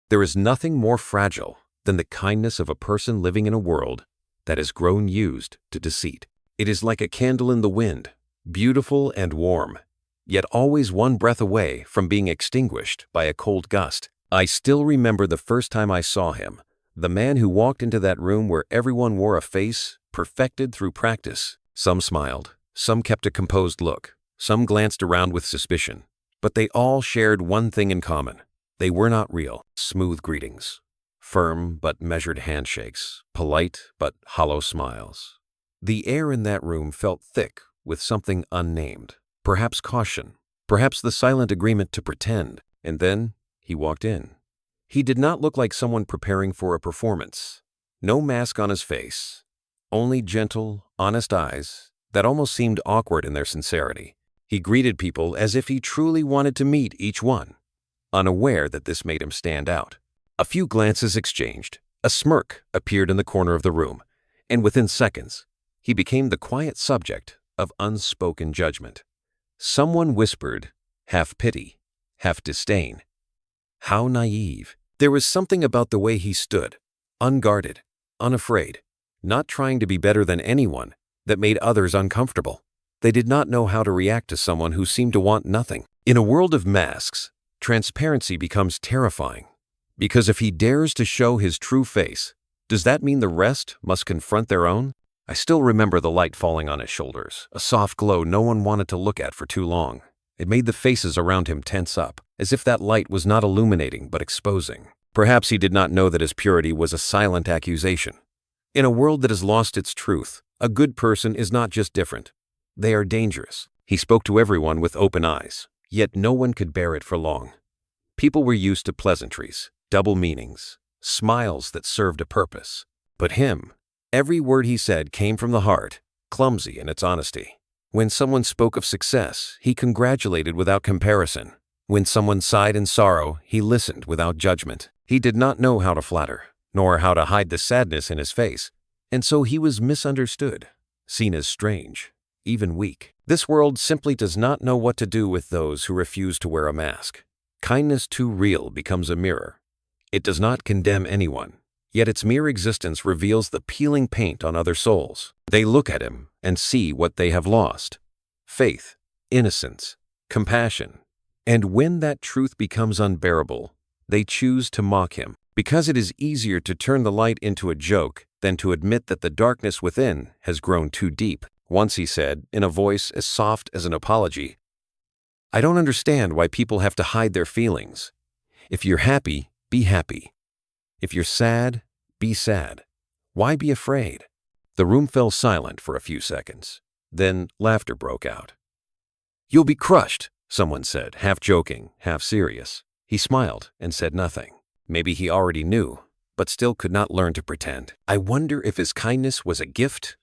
There is nothing more fragile than the kindness of a person living in a world that has grown used to deceit. It is like a candle in the wind, beautiful and warm, yet always one breath away from being extinguished by a cold gust. I still remember the first time I saw him, the man who walked into that room where everyone wore a face perfected through practice. Some smiled, some kept a composed look, some glanced around with suspicion, but they all shared one thing in common. They were not real. Smooth greetings, firm but measured handshakes, polite but hollow smiles. The air in that room felt thick with something unnamed, perhaps caution, perhaps the silent agreement to pretend. And then he walked in. He did not look like someone preparing for a performance. No mask on his face, only gentle, honest eyes that almost seemed awkward in their sincerity. He greeted people as if he truly wanted to meet each one, unaware that this made him stand out. A few glances exchanged, a smirk appeared in the corner of the room, and within seconds, he became the quiet subject of unspoken judgment. Someone whispered, half pity, half disdain. How naive. There was something about the way he stood, unguarded, unafraid, not trying to be better than anyone, that made others uncomfortable. They did not know how to react to someone who seemed to want nothing. In a world of masks, transparency becomes terrifying, because if he dares to show his true face, does that mean the rest must confront their own? I still remember the light falling on his shoulders, a soft glow no one wanted to look at for too long. It made the faces around him tense up, as if that light was not illuminating but exposing. Perhaps he did not know that his purity was a silent accusation. In a world that has lost its truth, a good person is not just different. They are dangerous. He spoke to everyone with open eyes, yet no one could bear it for long. People were used to pleasantries, double meanings, smiles that served a purpose. But him, every word he said came from the heart, clumsy in its honesty. When someone spoke of success, he congratulated without comparison. When someone sighed in sorrow, he listened without judgment. He did not know how to flatter, nor how to hide the sadness in his face, and so he was misunderstood, seen as strange, even weak. This world simply does not know what to do with those who refuse to wear a mask. Kindness too real becomes a mirror. It does not condemn anyone, yet its mere existence reveals the peeling paint on other souls. They look at him and see what they have lost: faith, innocence, compassion. And when that truth becomes unbearable, they choose to mock him, because it is easier to turn the light into a joke than to admit that the darkness within has grown too deep. Once he said, in a voice as soft as an apology, "I don't understand why people have to hide their feelings. If you're happy, be happy. If you're sad, be sad. Why be afraid?" The room fell silent for a few seconds. Then laughter broke out. "You'll be crushed," someone said, half joking, half serious. He smiled and said nothing. Maybe he already knew, but still could not learn to pretend. I wonder if his kindness was a gift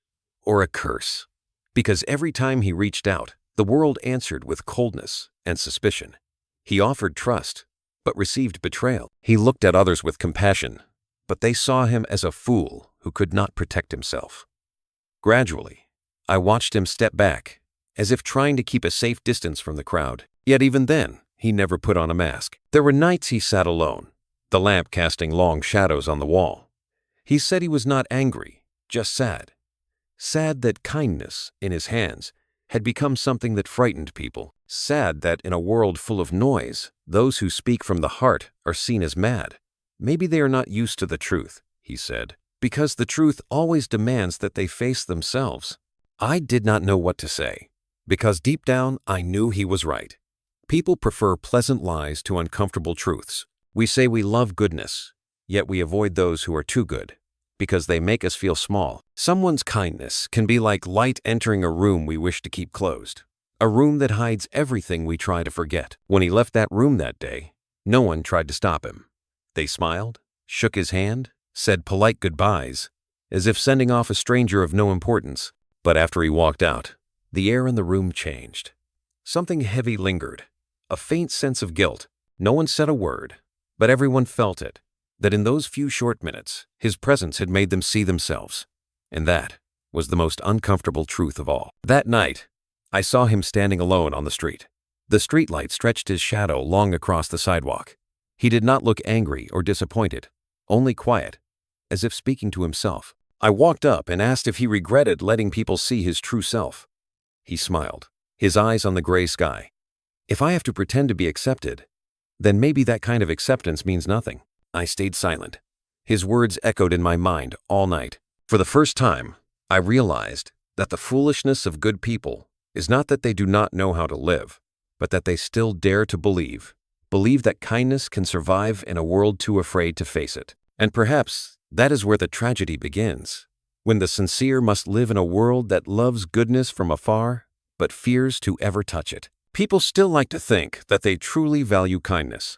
or a curse, because every time he reached out, the world answered with coldness and suspicion. He offered trust, but received betrayal. He looked at others with compassion, but they saw him as a fool who could not protect himself. Gradually, I watched him step back, as if trying to keep a safe distance from the crowd. Yet even then, he never put on a mask. There were nights he sat alone, the lamp casting long shadows on the wall. He said he was not angry, just sad. Sad that kindness, in his hands, had become something that frightened people. Sad that in a world full of noise, those who speak from the heart are seen as mad. Maybe they are not used to the truth, he said, because the truth always demands that they face themselves. I did not know what to say, because deep down I knew he was right. People prefer pleasant lies to uncomfortable truths. We say we love goodness, yet we avoid those who are too good, because they make us feel small. Someone's kindness can be like light entering a room we wish to keep closed, a room that hides everything we try to forget. When he left that room that day, no one tried to stop him. They smiled, shook his hand, said polite goodbyes, as if sending off a stranger of no importance. But after he walked out, the air in the room changed. Something heavy lingered, a faint sense of guilt. No one said a word, but everyone felt it, that in those few short minutes, his presence had made them see themselves. And that was the most uncomfortable truth of all. That night, I saw him standing alone on the street. The streetlight stretched his shadow long across the sidewalk. He did not look angry or disappointed, only quiet, as if speaking to himself. I walked up and asked if he regretted letting people see his true self. He smiled, his eyes on the gray sky. If I have to pretend to be accepted, then maybe that kind of acceptance means nothing. I stayed silent. His words echoed in my mind all night. For the first time, I realized that the foolishness of good people is not that they do not know how to live, but that they still dare to believe that kindness can survive in a world too afraid to face it. And perhaps that is where the tragedy begins, when the sincere must live in a world that loves goodness from afar, but fears to ever touch it. People still like to think that they truly value kindness.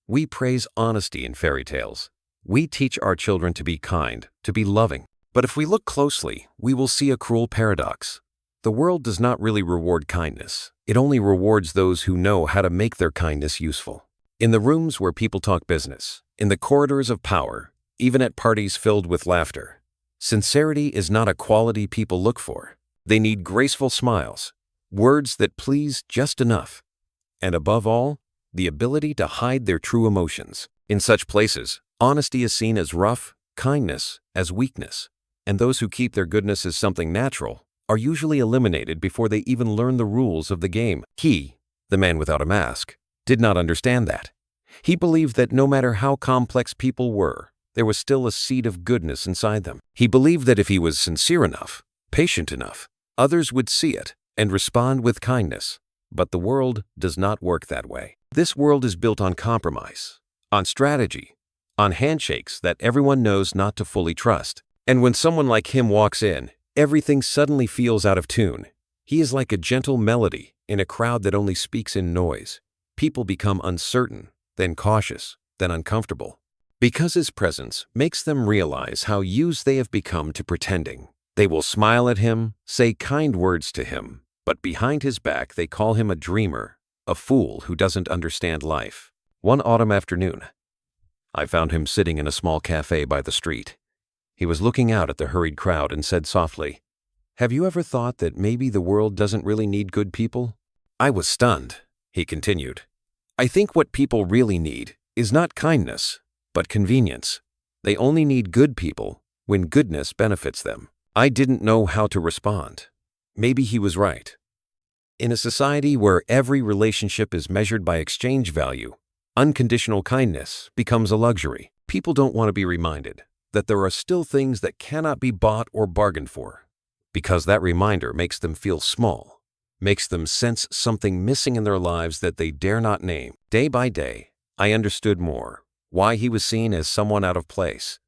We praise honesty in fairy tales. We teach our children to be kind, to be loving. But if we look closely, we will see a cruel paradox. The world does not really reward kindness. It only rewards those who know how to make their kindness useful. In the rooms where people talk business, in the corridors of power, even at parties filled with laughter, sincerity is not a quality people look for. They need graceful smiles, words that please just enough, and above all, the ability to hide their true emotions. In such places, honesty is seen as rough, kindness as weakness, and those who keep their goodness as something natural are usually eliminated before they even learn the rules of the game. He, the man without a mask, did not understand that. He believed that no matter how complex people were, there was still a seed of goodness inside them. He believed that if he was sincere enough, patient enough, others would see it and respond with kindness. But the world does not work that way. This world is built on compromise, on strategy, on handshakes that everyone knows not to fully trust. And when someone like him walks in, everything suddenly feels out of tune. He is like a gentle melody in a crowd that only speaks in noise. People become uncertain, then cautious, then uncomfortable, because his presence makes them realize how used they have become to pretending. They will smile at him, say kind words to him, but behind his back they call him a dreamer, a fool who doesn't understand life. One autumn afternoon, I found him sitting in a small cafe by the street. He was looking out at the hurried crowd and said softly, "Have you ever thought that maybe the world doesn't really need good people?" I was stunned. He continued, "I think what people really need is not kindness, but convenience. They only need good people when goodness benefits them." I didn't know how to respond. Maybe he was right. In a society where every relationship is measured by exchange value, unconditional kindness becomes a luxury. People don't want to be reminded that there are still things that cannot be bought or bargained for, because that reminder makes them feel small, makes them sense something missing in their lives that they dare not name. Day by day, I understood more why he was seen as someone out of place.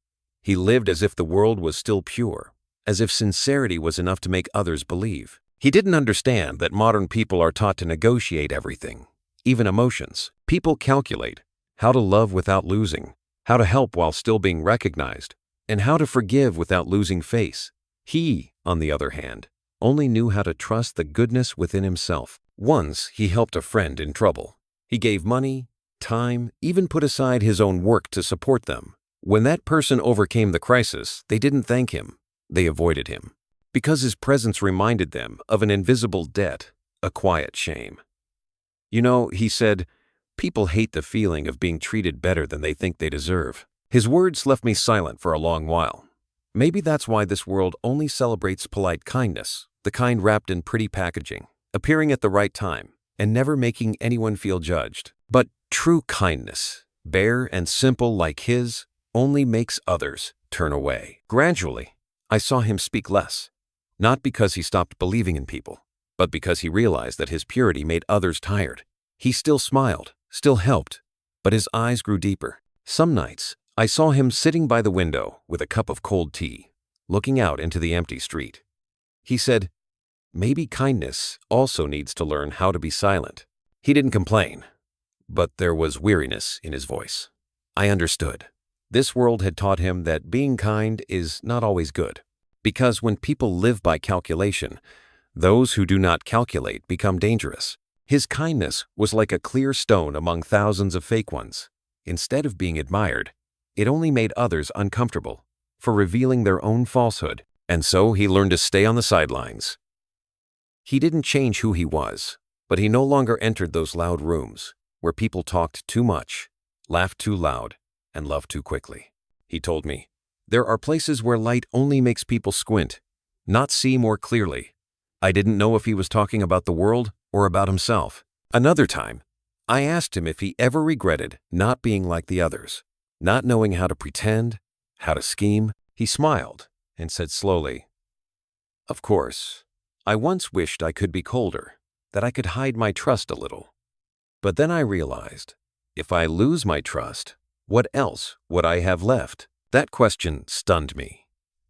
He lived as if the world was still pure, as if sincerity was enough to make others believe. He didn't understand that modern people are taught to negotiate everything, even emotions. People calculate how to love without losing, how to help while still being recognized, and how to forgive without losing face. He, on the other hand, only knew how to trust the goodness within himself. Once he helped a friend in trouble. He gave money, time, even put aside his own work to support them. When that person overcame the crisis, they didn't thank him. They avoided him, because his presence reminded them of an invisible debt, a quiet shame. "You know," he said, "people hate the feeling of being treated better than they think they deserve." His words left me silent for a long while. Maybe that's why this world only celebrates polite kindness, the kind wrapped in pretty packaging, appearing at the right time, and never making anyone feel judged. But true kindness, bare and simple like his, only makes others turn away. Gradually, I saw him speak less, not because he stopped believing in people, but because he realized that his purity made others tired. He still smiled, still helped, but his eyes grew deeper. Some nights, I saw him sitting by the window with a cup of cold tea, looking out into the empty street. He said, "Maybe kindness also needs to learn how to be silent." He didn't complain, but there was weariness in his voice. I understood. This world had taught him that being kind is not always good, because when people live by calculation, those who do not calculate become dangerous. His kindness was like a clear stone among thousands of fake ones. Instead of being admired, it only made others uncomfortable for revealing their own falsehood, and so he learned to stay on the sidelines. He didn't change who he was, but he no longer entered those loud rooms where people talked too much, laughed too loud, and loved too quickly. He told me, "There are places where light only makes people squint, not see more clearly." I didn't know if he was talking about the world or about himself. Another time, I asked him if he ever regretted not being like the others, not knowing how to pretend, how to scheme. He smiled and said slowly, "Of course, I once wished I could be colder, that I could hide my trust a little. But then I realized, if I lose my trust, what else would I have left?" That question stunned me.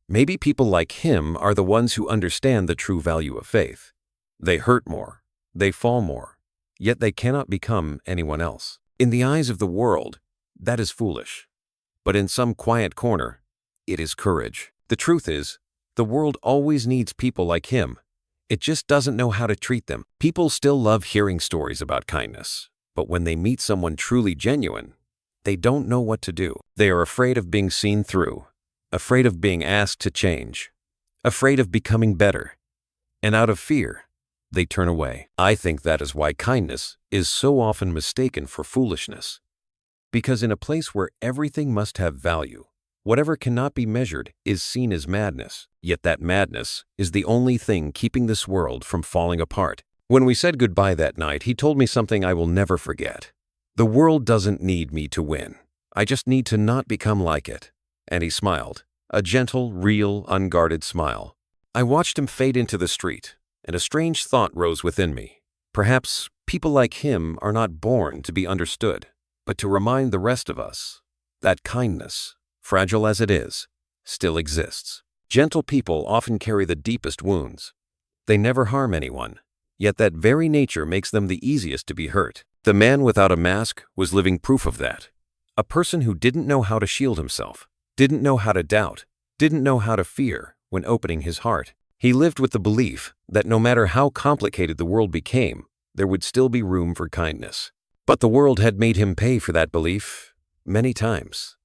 Maybe people like him are the ones who understand the true value of faith. They hurt more, they fall more, yet they cannot become anyone else. In the eyes of the world, that is foolish. But in some quiet corner, it is courage. The truth is, the world always needs people like him. It just doesn't know how to treat them. People still love hearing stories about kindness, but when they meet someone truly genuine, they don't know what to do. They are afraid of being seen through, afraid of being asked to change, afraid of becoming better, and out of fear, they turn away. I think that is why kindness is so often mistaken for foolishness. Because in a place where everything must have value, whatever cannot be measured is seen as madness. Yet that madness is the only thing keeping this world from falling apart. When we said goodbye that night, he told me something I will never forget. "The world doesn't need me to win. I just need to not become like it." And he smiled, a gentle, real, unguarded smile. I watched him fade into the street, and a strange thought rose within me. Perhaps people like him are not born to be understood, but to remind the rest of us that kindness, fragile as it is, still exists. Gentle people often carry the deepest wounds. They never harm anyone, yet that very nature makes them the easiest to be hurt. The man without a mask was living proof of that. A person who didn't know how to shield himself, didn't know how to doubt, didn't know how to fear when opening his heart. He lived with the belief that no matter how complicated the world became, there would still be room for kindness. But the world had made him pay for that belief many times.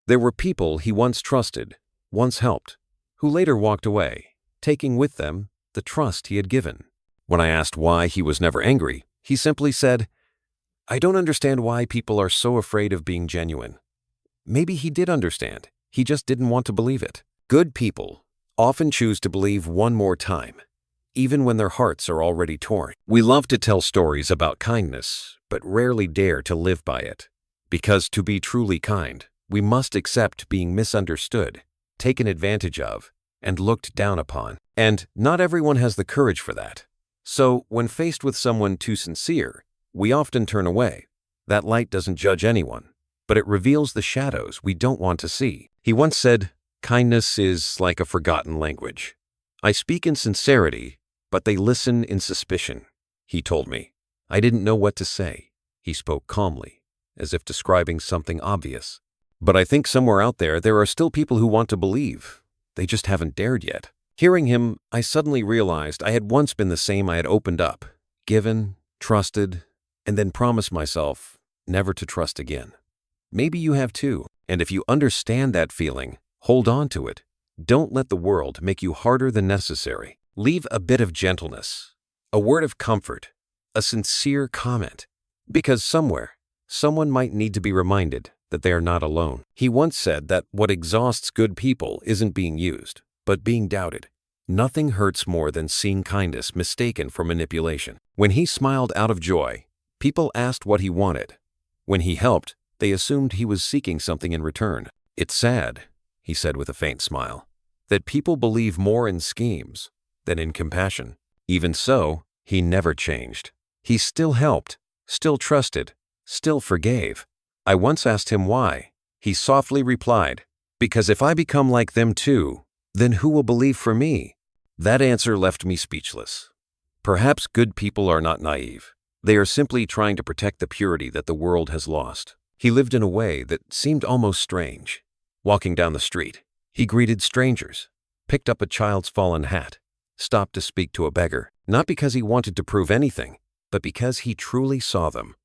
There were people he once trusted, once helped, who later walked away, taking with them the trust he had given. When I asked why he was never angry, he simply said, "I don't understand why people are so afraid of being genuine." Maybe he did understand, he just didn't want to believe it. Good people often choose to believe one more time, even when their hearts are already torn. We love to tell stories about kindness, but rarely dare to live by it. Because to be truly kind, we must accept being misunderstood, taken advantage of, and looked down upon. And not everyone has the courage for that. So, when faced with someone too sincere, we often turn away. That light doesn't judge anyone, but it reveals the shadows we don't want to see. He once said, "Kindness is like a forgotten language. I speak in sincerity, but they listen in suspicion." He told me. I didn't know what to say. He spoke calmly, as if describing something obvious. But I think somewhere out there are still people who want to believe. They just haven't dared yet. Hearing him, I suddenly realized I had once been the same. I had opened up, given, trusted, and then promised myself never to trust again. Maybe you have too, and if you understand that feeling, hold on to it. Don't let the world make you harder than necessary. Leave a bit of gentleness, a word of comfort, a sincere comment, because somewhere, someone might need to be reminded that they are not alone. He once said that what exhausts good people isn't being used, but being doubted. Nothing hurts more than seeing kindness mistaken for manipulation. When he smiled out of joy, people asked what he wanted. When he helped, they assumed he was seeking something in return. "It's sad," he said with a faint smile, "that people believe more in schemes than in compassion." Even so, he never changed. He still helped, still trusted, still forgave. I once asked him why. He softly replied, "Because if I become like them too, then who will believe for me?" That answer left me speechless. Perhaps good people are not naive. They are simply trying to protect the purity that the world has lost. He lived in a way that seemed almost strange. Walking down the street, he greeted strangers, picked up a child's fallen hat, stopped to speak to a beggar, not because he wanted to prove anything, but because he truly saw them.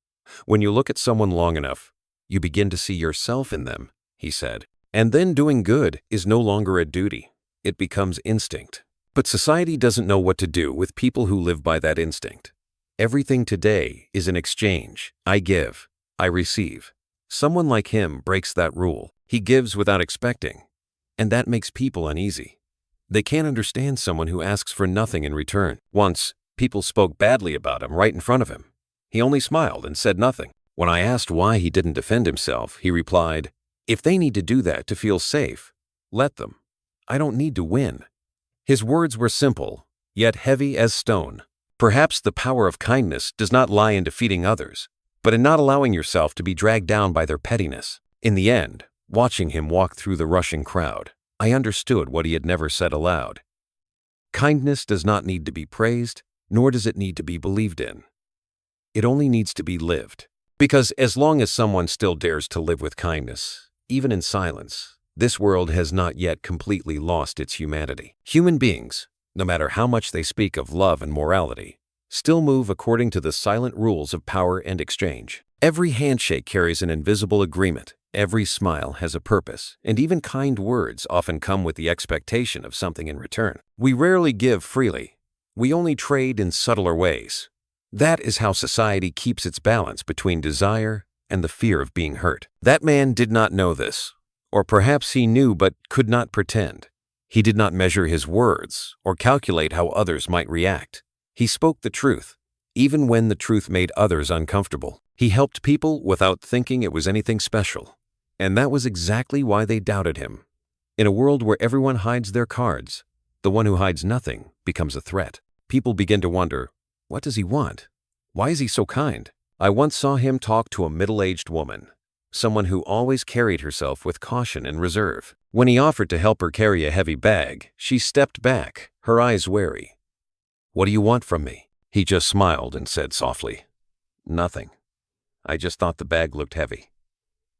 "When you look at someone long enough, you begin to see yourself in them," he said. And then doing good is no longer a duty. It becomes instinct. But society doesn't know what to do with people who live by that instinct. Everything today is an exchange. I give, I receive. Someone like him breaks that rule. He gives without expecting, and that makes people uneasy. They can't understand someone who asks for nothing in return. Once, people spoke badly about him right in front of him. He only smiled and said nothing. When I asked why he didn't defend himself, he replied, "If they need to do that to feel safe, let them. I don't need to win." His words were simple, yet heavy as stone. Perhaps the power of kindness does not lie in defeating others, but in not allowing yourself to be dragged down by their pettiness. In the end, watching him walk through the rushing crowd, I understood what he had never said aloud. Kindness does not need to be praised, nor does it need to be believed in. It only needs to be lived. Because as long as someone still dares to live with kindness, even in silence, this world has not yet completely lost its humanity. Human beings, no matter how much they speak of love and morality, still move according to the silent rules of power and exchange. Every handshake carries an invisible agreement. Every smile has a purpose, and even kind words often come with the expectation of something in return. We rarely give freely. We only trade in subtler ways. That is how society keeps its balance between desire and the fear of being hurt. That man did not know this, or perhaps he knew but could not pretend. He did not measure his words or calculate how others might react. He spoke the truth, even when the truth made others uncomfortable. He helped people without thinking it was anything special. And that was exactly why they doubted him. In a world where everyone hides their cards, the one who hides nothing becomes a threat. People begin to wonder, what does he want? Why is he so kind? I once saw him talk to a middle-aged woman, someone who always carried herself with caution and reserve. When he offered to help her carry a heavy bag, she stepped back, her eyes wary. "What do you want from me?" He just smiled and said softly, "Nothing. I just thought the bag looked heavy."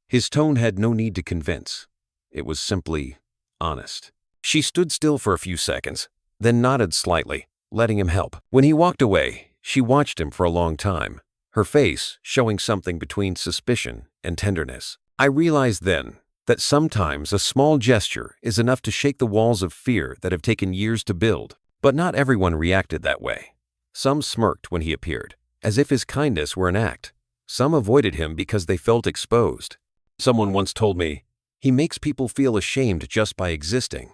His tone had no need to convince. It was simply honest. She stood still for a few seconds, then nodded slightly, letting him help. When he walked away, she watched him for a long time, her face showing something between suspicion and tenderness. I realized then that sometimes a small gesture is enough to shake the walls of fear that have taken years to build. But not everyone reacted that way. Some smirked when he appeared, as if his kindness were an act. Some avoided him because they felt exposed. Someone once told me, "He makes people feel ashamed just by existing."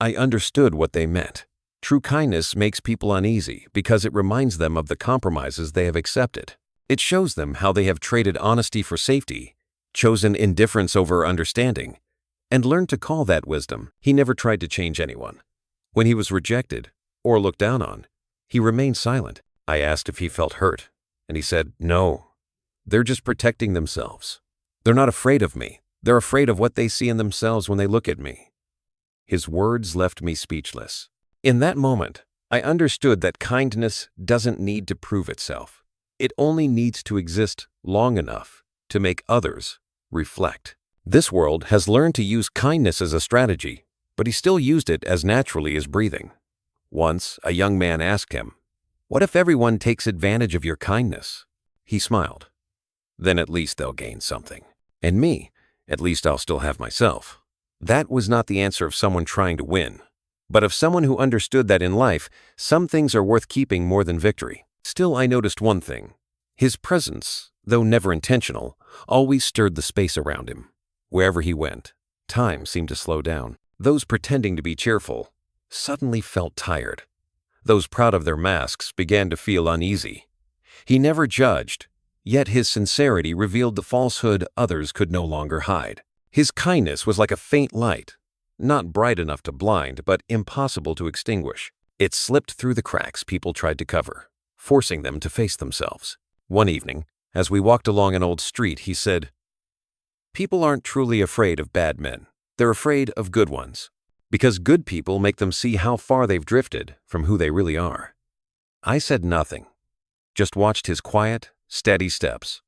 I understood what they meant. True kindness makes people uneasy because it reminds them of the compromises they have accepted. It shows them how they have traded honesty for safety, chosen indifference over understanding, and learned to call that wisdom. He never tried to change anyone. When he was rejected or looked down on, he remained silent. I asked if he felt hurt, and he said, "No, they're just protecting themselves. They're not afraid of me. They're afraid of what they see in themselves when they look at me." His words left me speechless. In that moment, I understood that kindness doesn't need to prove itself. It only needs to exist long enough to make others reflect. This world has learned to use kindness as a strategy, but he still used it as naturally as breathing. Once, a young man asked him, "What if everyone takes advantage of your kindness?" He smiled. "Then at least they'll gain something. And me, at least I'll still have myself." That was not the answer of someone trying to win, but of someone who understood that in life, some things are worth keeping more than victory. Still, I noticed one thing. His presence, though never intentional, always stirred the space around him. Wherever he went, time seemed to slow down. Those pretending to be cheerful suddenly felt tired. Those proud of their masks began to feel uneasy. He never judged, yet his sincerity revealed the falsehood others could no longer hide. His kindness was like a faint light, not bright enough to blind, but impossible to extinguish. It slipped through the cracks people tried to cover, forcing them to face themselves. One evening, as we walked along an old street, he said, "People aren't truly afraid of bad men. They're afraid of good ones, because good people make them see how far they've drifted from who they really are." I said nothing, just watched his quiet, steady steps.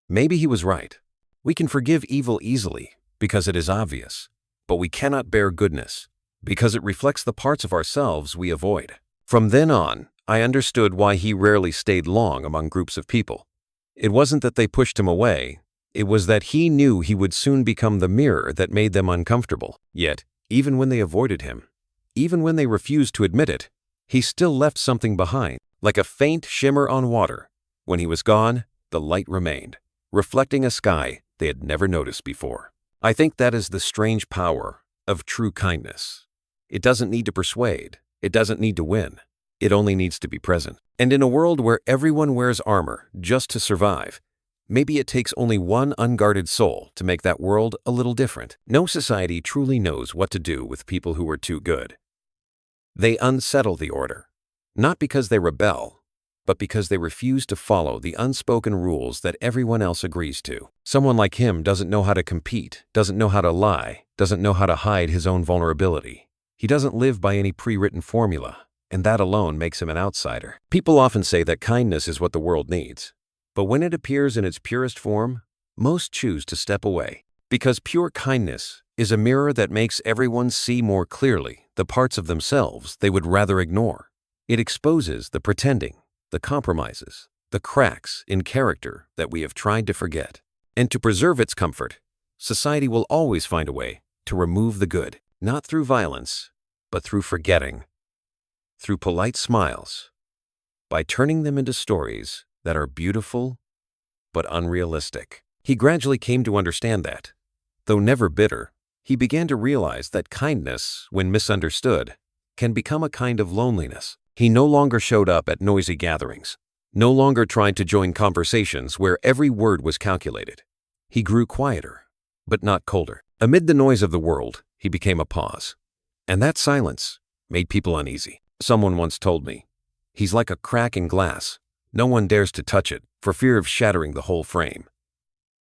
Maybe he was right. We can forgive evil easily because it is obvious, but we cannot bear goodness because it reflects the parts of ourselves we avoid. From then on, I understood why he rarely stayed long among groups of people. It wasn't that they pushed him away, it was that he knew he would soon become the mirror that made them uncomfortable. Yet, even when they avoided him, even when they refused to admit it, he still left something behind, like a faint shimmer on water. When he was gone, the light remained, reflecting a sky they had never noticed before. I think that is the strange power of true kindness. It doesn't need to persuade. It doesn't need to win. It only needs to be present. And in a world where everyone wears armor just to survive, maybe it takes only one unguarded soul to make that world a little different. No society truly knows what to do with people who are too good. They unsettle the order, not because they rebel, but because they refuse to follow the unspoken rules that everyone else agrees to. Someone like him doesn't know how to compete, doesn't know how to lie, doesn't know how to hide his own vulnerability. He doesn't live by any pre-written formula, and that alone makes him an outsider. People often say that kindness is what the world needs, but when it appears in its purest form, most choose to step away. Because pure kindness is a mirror that makes everyone see more clearly the parts of themselves they would rather ignore. It exposes the pretending, the compromises, the cracks in character that we have tried to forget. And to preserve its comfort, society will always find a way to remove the good, not through violence, but through forgetting, through polite smiles, by turning them into stories that are beautiful but unrealistic. He gradually came to understand that, though never bitter, he began to realize that kindness, when misunderstood, can become a kind of loneliness. He no longer showed up at noisy gatherings, no longer tried to join conversations where every word was calculated. He grew quieter, but not colder. Amid the noise of the world, he became a pause. And that silence made people uneasy. Someone once told me, "He's like a crack in glass. No one dares to touch it for fear of shattering the whole frame."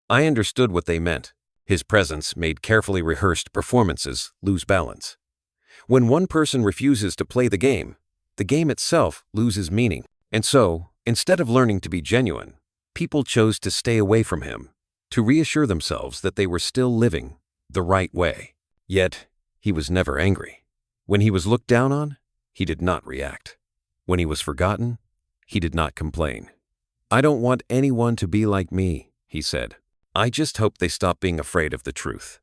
I understood what they meant. His presence made carefully rehearsed performances lose balance. When one person refuses to play the game itself loses meaning. And so, instead of learning to be genuine, people chose to stay away from him, to reassure themselves that they were still living the right way. Yet, he was never angry. When he was looked down on, he did not react. When he was forgotten, he did not complain. "I don't want anyone to be like me," he said. "I just hope they stop being afraid of the truth."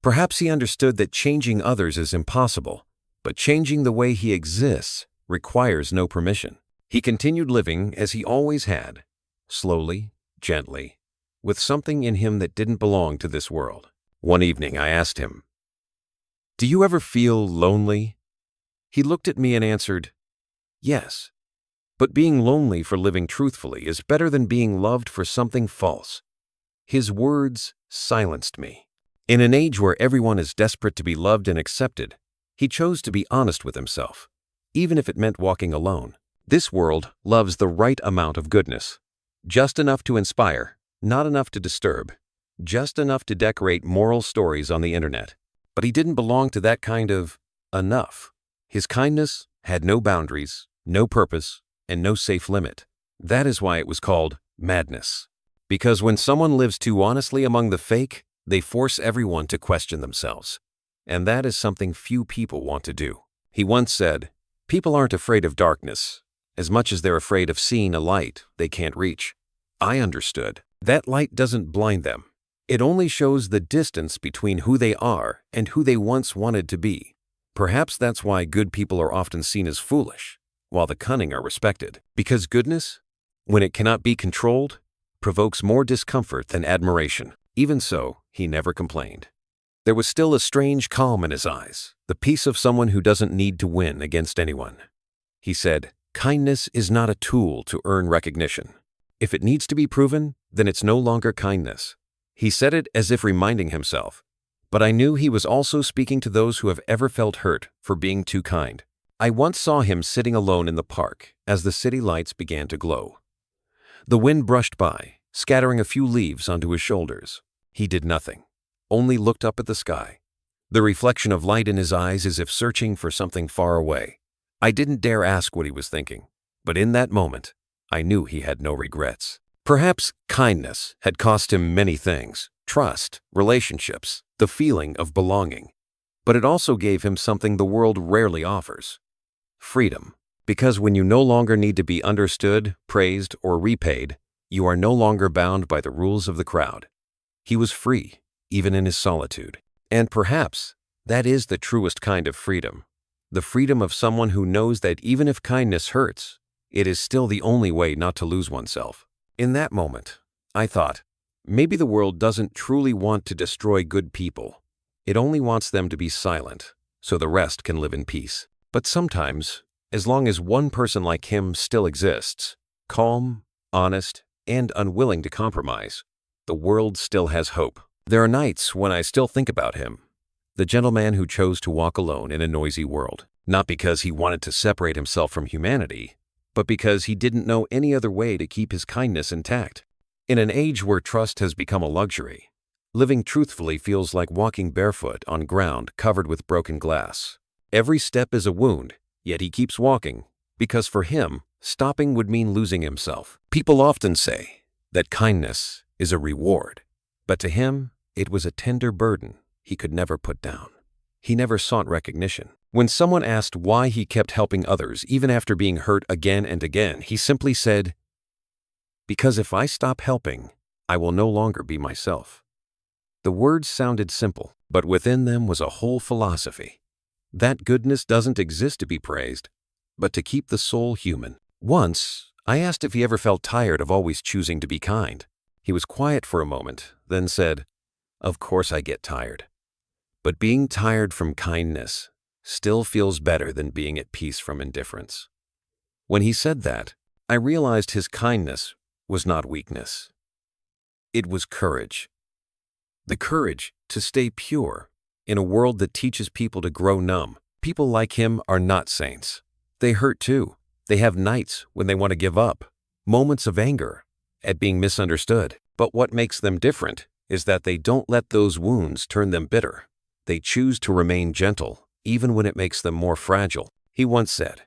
Perhaps he understood that changing others is impossible, but changing the way he exists requires no permission. He continued living as he always had, slowly, gently, with something in him that didn't belong to this world. One evening I asked him, "Do you ever feel lonely?" He looked at me and answered, "Yes, but being lonely for living truthfully is better than being loved for something false." His words silenced me. In an age where everyone is desperate to be loved and accepted, he chose to be honest with himself, even if it meant walking alone. This world loves the right amount of goodness, just enough to inspire, not enough to disturb, just enough to decorate moral stories on the internet. But he didn't belong to that kind of enough. His kindness had no boundaries, no purpose, and no safe limit. That is why it was called madness. Because when someone lives too honestly among the fake, they force everyone to question themselves. And that is something few people want to do. He once said, "People aren't afraid of darkness as much as they're afraid of seeing a light they can't reach." I understood. That light doesn't blind them. It only shows the distance between who they are and who they once wanted to be. Perhaps that's why good people are often seen as foolish, while the cunning are respected. Because goodness, when it cannot be controlled, provokes more discomfort than admiration. Even so, he never complained. There was still a strange calm in his eyes, the peace of someone who doesn't need to win against anyone. He said, "Kindness is not a tool to earn recognition. If it needs to be proven, then it's no longer kindness." He said it as if reminding himself, but I knew he was also speaking to those who have ever felt hurt for being too kind. I once saw him sitting alone in the park as the city lights began to glow. The wind brushed by, scattering a few leaves onto his shoulders. He did nothing, only looked up at the sky, the reflection of light in his eyes as if searching for something far away. I didn't dare ask what he was thinking, but in that moment, I knew he had no regrets. Perhaps kindness had cost him many things: trust, relationships, the feeling of belonging. But it also gave him something the world rarely offers: freedom. Because when you no longer need to be understood, praised, or repaid, you are no longer bound by the rules of the crowd. He was free, even in his solitude. And perhaps that is the truest kind of freedom. The freedom of someone who knows that even if kindness hurts, it is still the only way not to lose oneself. In that moment, I thought, Maybe the world doesn't truly want to destroy good people. It only wants them to be silent, so the rest can live in peace. But sometimes, as long as one person like him still exists, calm, honest, and unwilling to compromise, the world still has hope. There are nights when I still think about him, the gentleman who chose to walk alone in a noisy world, not because he wanted to separate himself from humanity, but because he didn't know any other way to keep his kindness intact. In an age where trust has become a luxury, living truthfully feels like walking barefoot on ground covered with broken glass. Every step is a wound, yet he keeps walking, because for him, stopping would mean losing himself. People often say that kindness is a reward, but to him, it was a tender burden he could never put down. He never sought recognition. When someone asked why he kept helping others even after being hurt again and again, he simply said, "Because if I stop helping, I will no longer be myself." The words sounded simple, but within them was a whole philosophy. That goodness doesn't exist to be praised, but to keep the soul human. Once, I asked if he ever felt tired of always choosing to be kind. He was quiet for a moment, then said, "Of course I get tired. But being tired from kindness still feels better than being at peace from indifference." When he said that, I realized his kindness was not weakness. It was courage. The courage to stay pure in a world that teaches people to grow numb. People like him are not saints. They hurt too. They have nights when they want to give up, moments of anger at being misunderstood. But what makes them different is that they don't let those wounds turn them bitter. They choose to remain gentle, even when it makes them more fragile. He once said,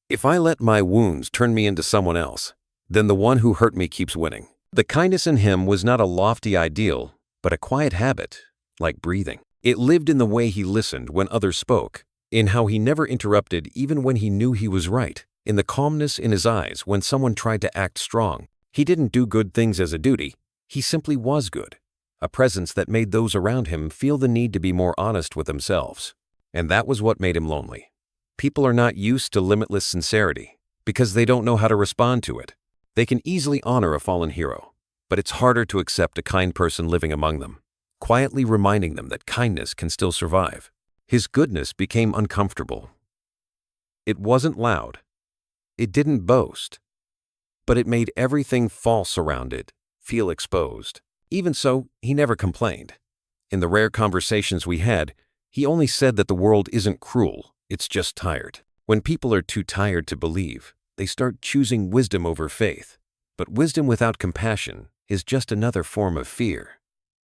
"If I let my wounds turn me into someone else, then the one who hurt me keeps winning." The kindness in him was not a lofty ideal, but a quiet habit, like breathing. It lived in the way he listened when others spoke, in how he never interrupted even when he knew he was right, in the calmness in his eyes when someone tried to act strong. He didn't do good things as a duty, he simply was good, a presence that made those around him feel the need to be more honest with themselves. And that was what made him lonely. People are not used to limitless sincerity because they don't know how to respond to it. They can easily honor a fallen hero, but it's harder to accept a kind person living among them, quietly reminding them that kindness can still survive. His goodness became uncomfortable. It wasn't loud. It didn't boast. But it made everything false around it feel exposed. Even so, he never complained. In the rare conversations we had, he only said that the world isn't cruel, it's just tired. When people are too tired to believe, they start choosing wisdom over faith. But wisdom without compassion is just another form of fear.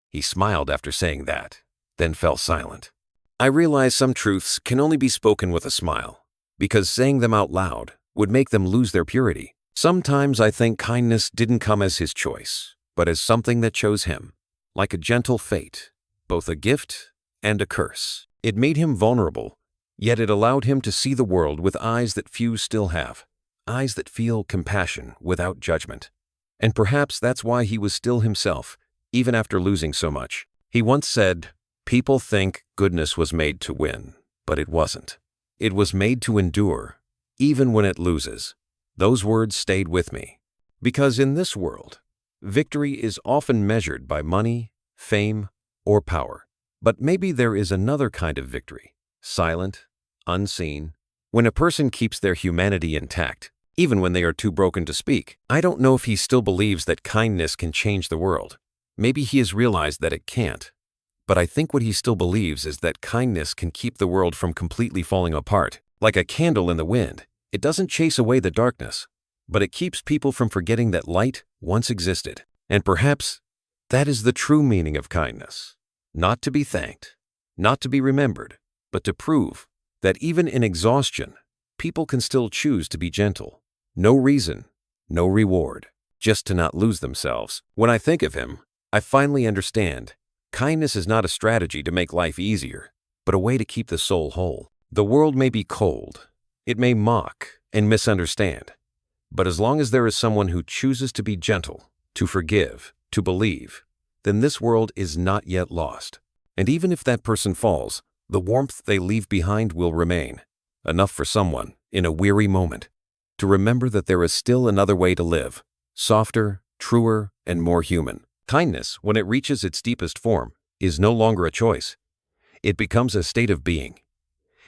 He smiled after saying that, then fell silent. I realize some truths can only be spoken with a smile, because saying them out loud would make them lose their purity. Sometimes I think kindness didn't come as his choice, but as something that chose him, like a gentle fate, both a gift and a curse. It made him vulnerable, yet it allowed him to see the world with eyes that few still have, eyes that feel compassion without judgment. And perhaps that's why he was still himself, even after losing so much. He once said, "People think goodness was made to win, but it wasn't. It was made to endure, even when it loses." Those words stayed with me, because in this world, victory is often measured by money, fame, or power. But maybe there is another kind of victory, silent, unseen, when a person keeps their humanity intact, even when they are too broken to speak. I don't know if he still believes that kindness can change the world. Maybe he has realized that it can't. But I think what he still believes is that kindness can keep the world from completely falling apart. Like a candle in the wind, it doesn't chase away the darkness, but it keeps people from forgetting that light once existed. And perhaps that is the true meaning of kindness. Not to be thanked, not to be remembered, but to prove that even in exhaustion, people can still choose to be gentle. No reason, no reward, just to not lose themselves. When I think of him, I finally understand. Kindness is not a strategy to make life easier, but a way to keep the soul whole. The world may be cold. It may mock and misunderstand. But as long as there is someone who chooses to be gentle, to forgive, to believe, then this world is not yet lost. And even if that person falls, the warmth they leave behind will remain, enough for someone, in a weary moment, to remember that there is still another way to live, softer, truer, and more human. Kindness, when it reaches its deepest form, is no longer a choice. It becomes a state of being.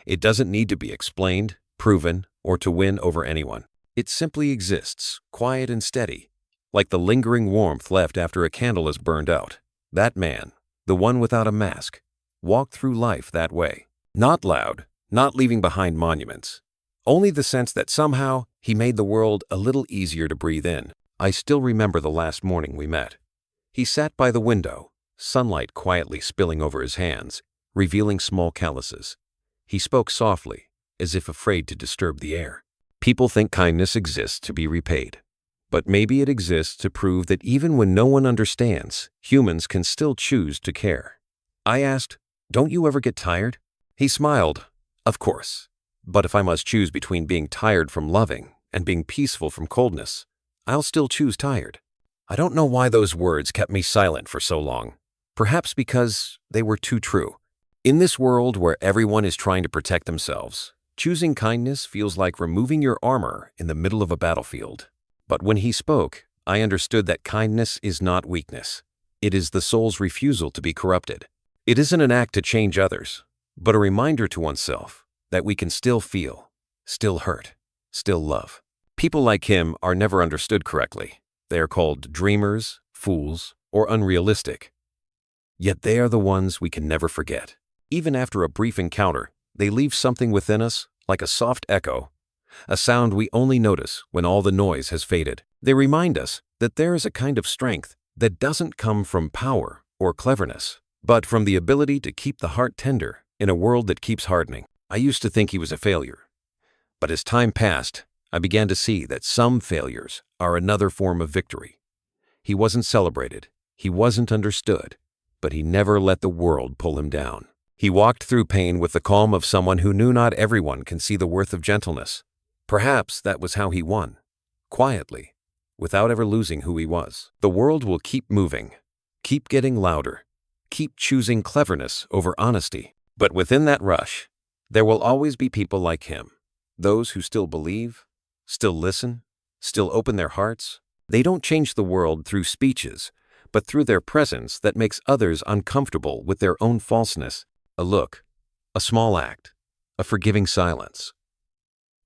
It doesn't need to be explained, proven, or to win over anyone. It simply exists, quiet and steady, like the lingering warmth left after a candle is burned out. That man, the one without a mask, walked through life that way. Not loud, not leaving behind monuments. Only the sense that somehow he made the world a little easier to breathe in. I still remember the last morning we met. He sat by the window, sunlight quietly spilling over his hands, revealing small calluses. He spoke softly, as if afraid to disturb the air. People think kindness exists to be repaid. But maybe it exists to prove that even when no one understands, humans can still choose to care. I asked, "Don't you ever get tired?" He smiled. "Of course. But if I must choose between being tired from loving and being peaceful from coldness, I'll still choose tired." I don't know why those words kept me silent for so long. Perhaps because they were too true. In this world where everyone is trying to protect themselves, choosing kindness feels like removing your armor in the middle of a battlefield. But when he spoke, I understood that kindness is not weakness. It is the soul's refusal to be corrupted. It isn't an act to change others, but a reminder to oneself that we can still feel, still hurt, still love. People like him are never understood correctly. They are called dreamers, fools, or unrealistic. Yet they are the ones we can never forget. Even after a brief encounter, they leave something within us, like a soft echo, a sound we only notice when all the noise has faded. They remind us that there is a kind of strength that doesn't come from power or cleverness, but from the ability to keep the heart tender in a world that keeps hardening. I used to think he was a failure. But as time passed, I began to see that some failures are another form of victory. He wasn't celebrated, he wasn't understood, but he never let the world pull him down. He walked through pain with the calm of someone who knew not everyone can see the worth of gentleness. Perhaps that was how he won, quietly, without ever losing who he was. The world will keep moving, keep getting louder, keep choosing cleverness over honesty. But within that rush, there will always be people like him, those who still believe, still listen, still open their hearts. They don't change the world through speeches, but through their presence that makes others uncomfortable with their own falseness. A look, a small act, a forgiving silence.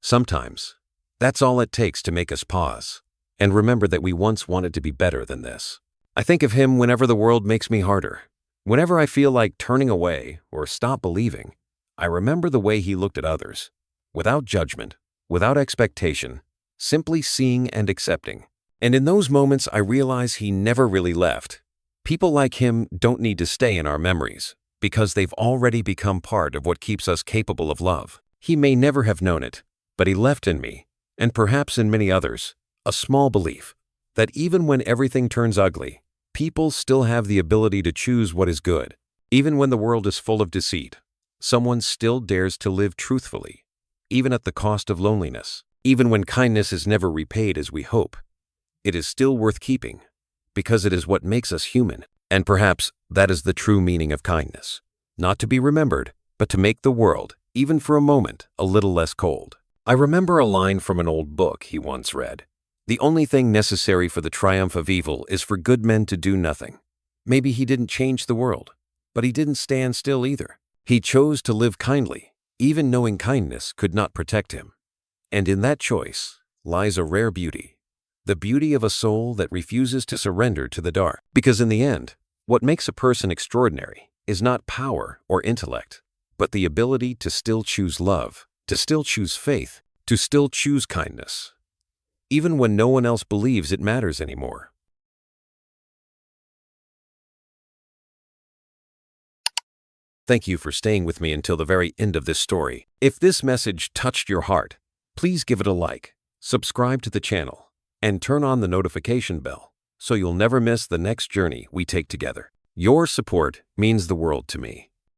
Sometimes, that's all it takes to make us pause and remember that we once wanted to be better than this. I think of him whenever the world makes me harder. Whenever I feel like turning away or stop believing, I remember the way he looked at others, without judgment, without expectation, simply seeing and accepting. And in those moments, I realize he never really left. People like him don't need to stay in our memories, because they've already become part of what keeps us capable of love. He may never have known it, but he left in me, and perhaps in many others, a small belief that even when everything turns ugly, people still have the ability to choose what is good. Even when the world is full of deceit, someone still dares to live truthfully, even at the cost of loneliness. Even when kindness is never repaid as we hope, it is still worth keeping, because it is what makes us human. And perhaps that is the true meaning of kindness. Not to be remembered, but to make the world, even for a moment, a little less cold. I remember a line from an old book he once read. "The only thing necessary for the triumph of evil is for good men to do nothing." Maybe he didn't change the world, but he didn't stand still either. He chose to live kindly, even knowing kindness could not protect him. And in that choice lies a rare beauty. The beauty of a soul that refuses to surrender to the dark. Because in the end, what makes a person extraordinary is not power or intellect, but the ability to still choose love, to still choose faith, to still choose kindness, even when no one else believes it matters anymore. Thank you for staying with me until the very end of this story. If this message touched your heart, please give it a like, subscribe to the channel, and turn on the notification bell so you'll never miss the next journey we take together. Your support means the world to me.